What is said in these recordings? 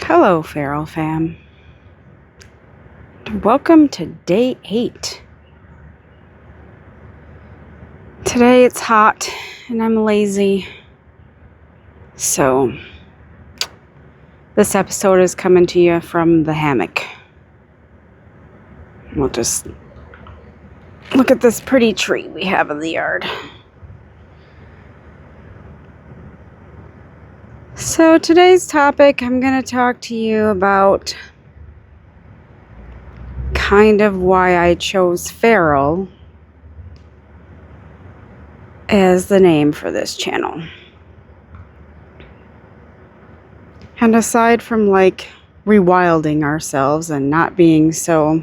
Hello, Fferal fam. Welcome to day 8. Today it's hot and I'm lazy. So, this episode is coming to you from the hammock. We'll just look at this pretty tree we have in the yard. So, today's topic, I'm going to talk to you about kind of why I chose Fferal as the name for this channel. And aside from rewilding ourselves and not being so,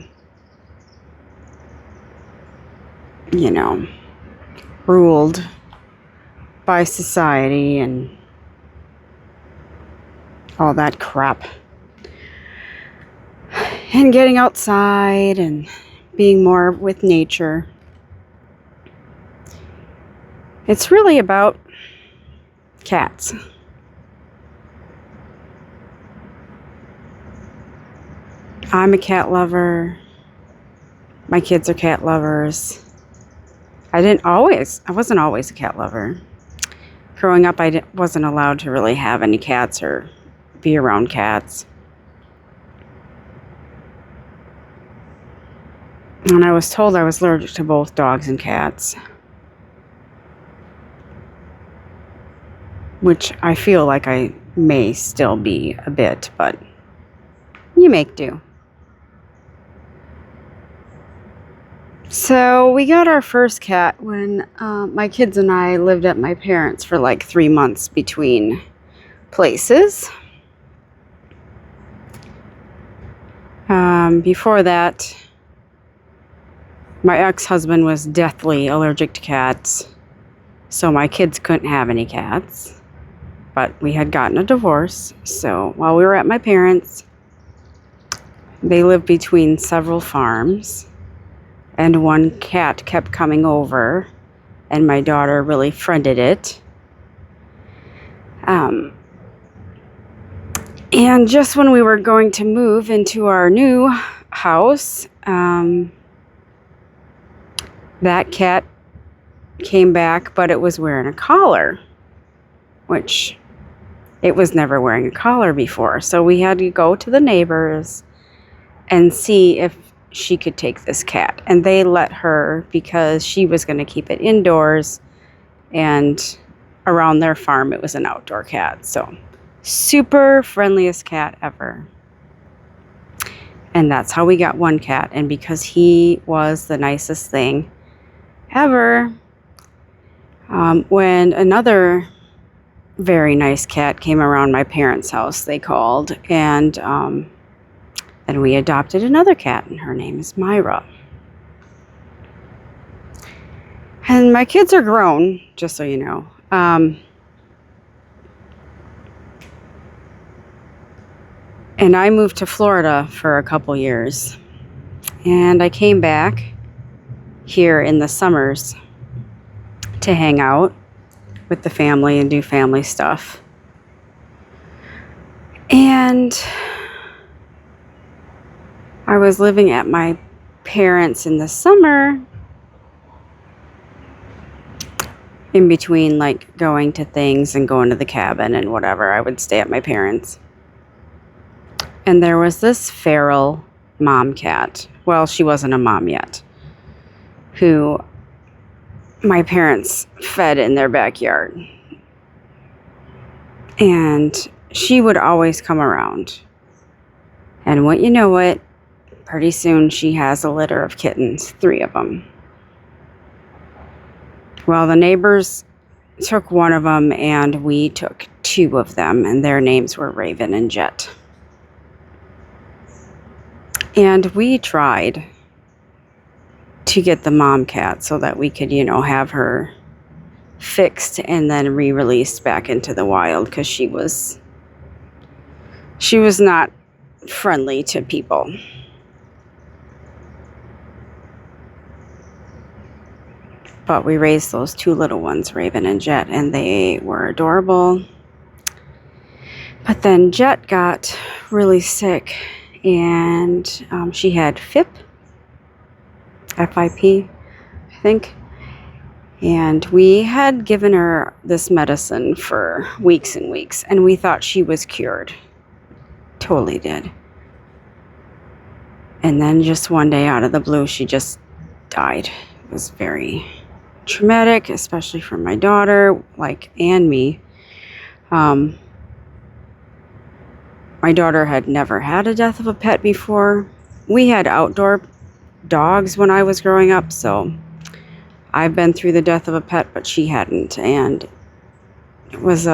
ruled by society and all that crap, and getting outside and being more with nature, it's really about cats. I'm a cat lover. My kids are cat lovers. I wasn't always a cat lover. Growing up, I wasn't allowed to really have any cats or be around cats. And I was told I was allergic to both dogs and cats, which I feel like I may still be a bit, but you make do. So we got our first cat when my kids and I lived at my parents' for 3 months between places. Before that, my ex-husband was deathly allergic to cats, so my kids couldn't have any cats. But we had gotten a divorce, so while we were at my parents', they lived between several farms. And one cat kept coming over, and my daughter really friended it. And just when we were going to move into our new house, that cat came back, but it was wearing a collar, which it was never wearing a collar before. So we had to go to the neighbors and see if she could take this cat, and they let her because she was going to keep it indoors, and around their farm it was an outdoor cat. So super friendliest cat ever. And that's how we got one cat. And because he was the nicest thing ever, when another very nice cat came around my parents' house, they called, and we adopted another cat, and her name is Myra. And my kids are grown, just so you know. And I moved to Florida for a couple years. And I came back here in the summers to hang out with the family and do family stuff. And I was living at my parents' in the summer, in between going to things and going to the cabin and whatever. I would stay at my parents'. And there was this feral mom cat. Well, she wasn't a mom yet, who my parents fed in their backyard. And she would always come around. And what you know it, pretty soon she has a litter of kittens, 3 of them. Well, the neighbors took one of them, and we took 2 of them, and their names were Raven and Jet. And we tried to get the mom cat so that we could, have her fixed and then re-released back into the wild, because she was not friendly to people. But we raised those 2 little ones, Raven and Jet, and they were adorable. But then Jet got really sick, and she had FIP, I think. And we had given her this medicine for weeks and weeks, and we thought she was cured. Totally did. And then just one day out of the blue, she just died. It was very traumatic, especially for my daughter, and me. My daughter had never had a death of a pet before. We had outdoor dogs when I was growing up, so I've been through the death of a pet, but she hadn't. And it was,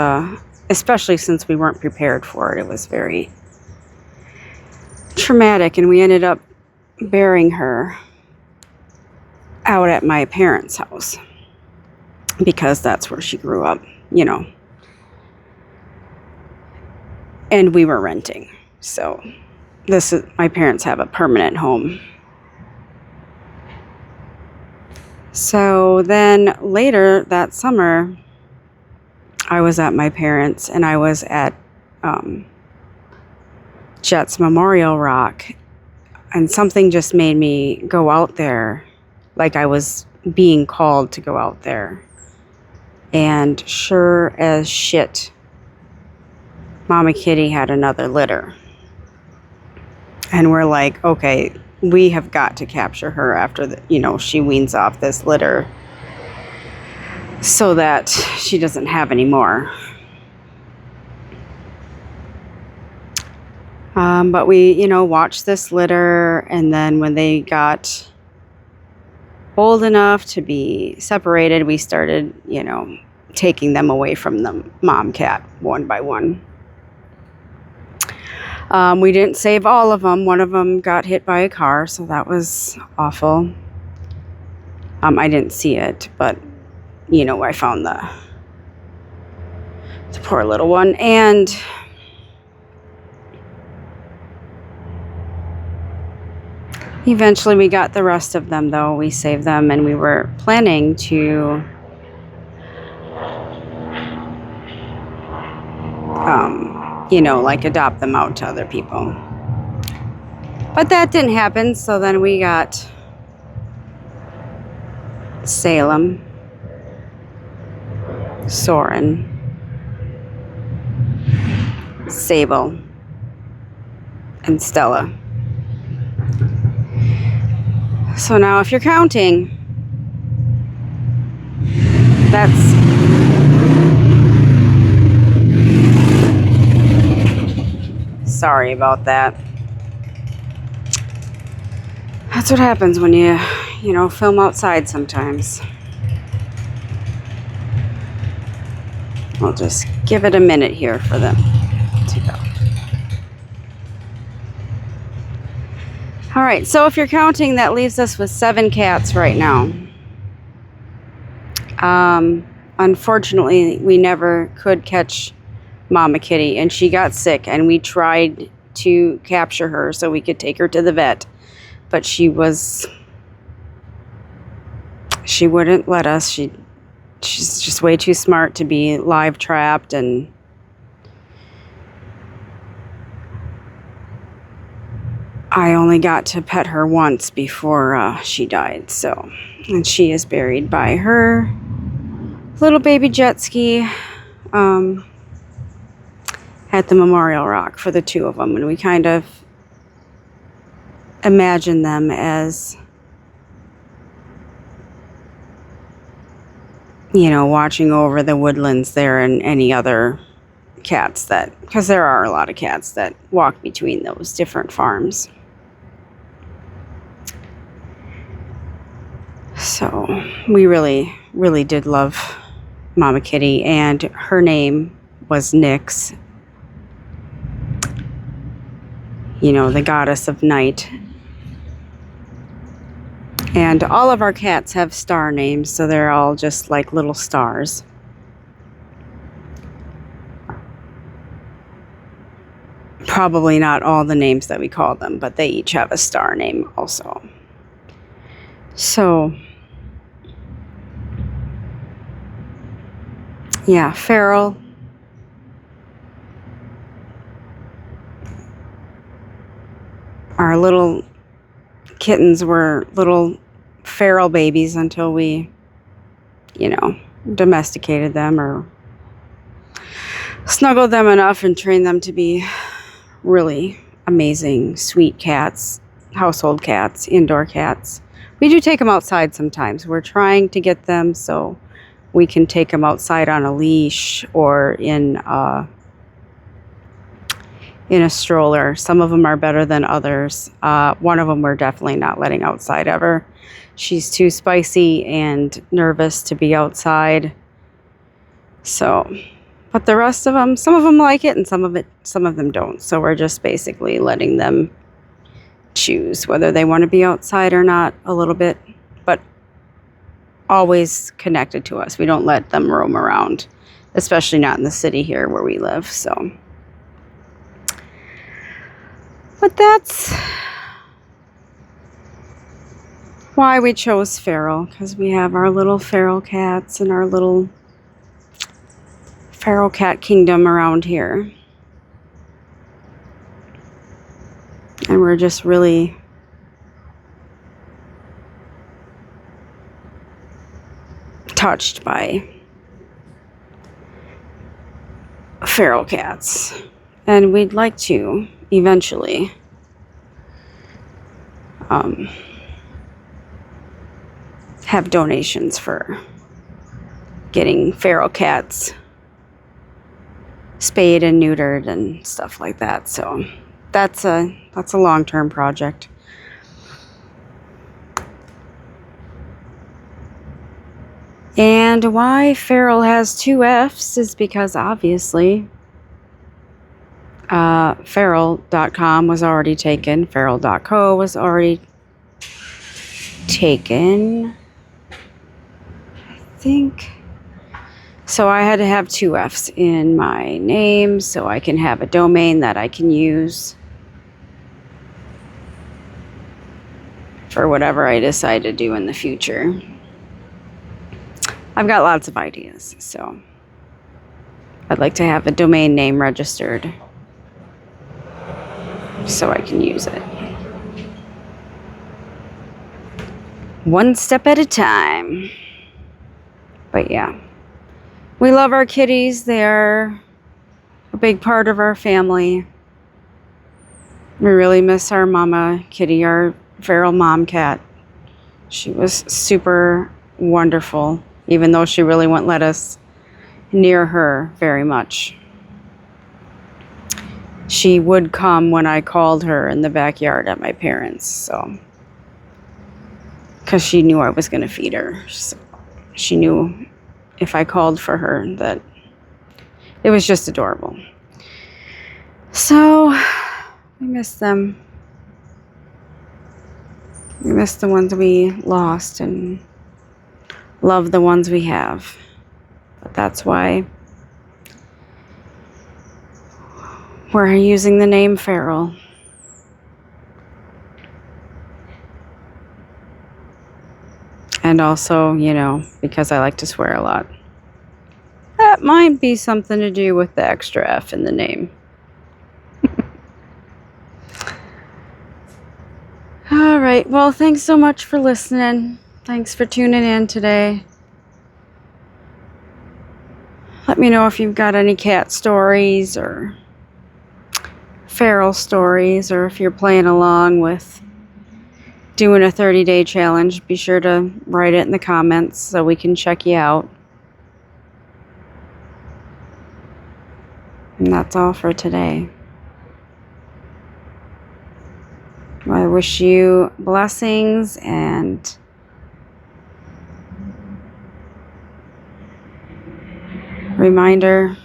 especially since we weren't prepared for it, it was very traumatic. And we ended up burying her out at my parents' house because that's where she grew up, And we were renting. So my parents have a permanent home. So then later that summer, I was at my parents' and I was at Jet's Memorial Rock, and something just made me go out there, like I was being called to go out there. And sure as shit, Mama Kitty had another litter. And we're like, okay, we have got to capture her after she weans off this litter so that she doesn't have any more. But we, watched this litter, and then when they got old enough to be separated, we started, taking them away from the mom cat one by one. We didn't save all of them. One of them got hit by a car, so that was awful. I didn't see it, but, I found the poor little one. And eventually we got the rest of them, though. We saved them, and we were planning to adopt them out to other people. But that didn't happen, so then we got Salem, Soren, Sable, and Stella. So now if you're counting, that's sorry about that. That's what happens when you film outside sometimes. I'll just give it a minute here for them to go. All right, so if you're counting, that leaves us with 7 cats right now. Unfortunately, we never could catch Mama Kitty, and she got sick, and we tried to capture her so we could take her to the vet, but she wouldn't let us. She's just way too smart to be live trapped, and I only got to pet her once before she died. And she is buried by her little baby jet ski at the Memorial Rock for the 2 of them. And we kind of imagine them as, watching over the woodlands there and any other cats because there are a lot of cats that walk between those different farms. So we really, really did love Mama Kitty, and her name was Nyx, the goddess of night. And all of our cats have star names, so they're all just like little stars. Probably not all the names that we call them, but they each have a star name also. So, yeah, Fferal, our little kittens were little feral babies until we, domesticated them or snuggled them enough and trained them to be really amazing, sweet cats, household cats, indoor cats. We do take them outside sometimes. We're trying to get them so we can take them outside on a leash or in a stroller. Some of them are better than others. One of them we're definitely not letting outside ever. She's too spicy and nervous to be outside. So, but the rest of them, some of them like it and some of them don't. So we're just basically letting them choose whether they want to be outside or not a little bit, but always connected to us. We don't let them roam around, especially not in the city here where we live. So, but that's why we chose Fferal, because we have our little feral cats and our little feral cat kingdom around here. And we're just really touched by feral cats. And we'd like to eventually have donations for getting feral cats spayed and neutered and stuff like that. So that's a long-term project. And why Fferal has 2 F's is because obviously Fferal.com was already taken. Fferal.co was already taken, I think. So I had to have 2 F's in my name so I can have a domain that I can use for whatever I decide to do in the future. I've got lots of ideas, so I'd like to have a domain name registered so I can use it. One step at a time. But yeah, we love our kitties. They're a big part of our family. We really miss our mama kitty, our feral mom cat. She was super wonderful, even though she really wouldn't let us near her very much. She would come when I called her in the backyard at my parents', so, because she knew I was going to feed her. So she knew if I called for her that it was just adorable. So we miss them. We miss the ones we lost and love the ones we have. But that's why we're using the name Fferal. And also, because I like to swear a lot. That might be something to do with the extra F in the name. All right. Well, thanks so much for listening. Thanks for tuning in today. Let me know if you've got any cat stories or feral stories, or if you're playing along with doing a 30-day challenge. Be sure to write it in the comments so we can check you out. And that's all for today. I wish you blessings and reminder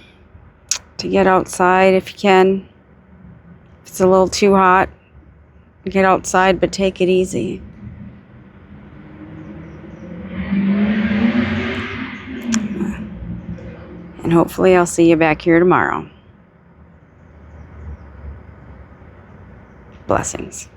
to get outside if you can. If it's a little too hot, get outside, but take it easy. And hopefully I'll see you back here tomorrow. Blessings.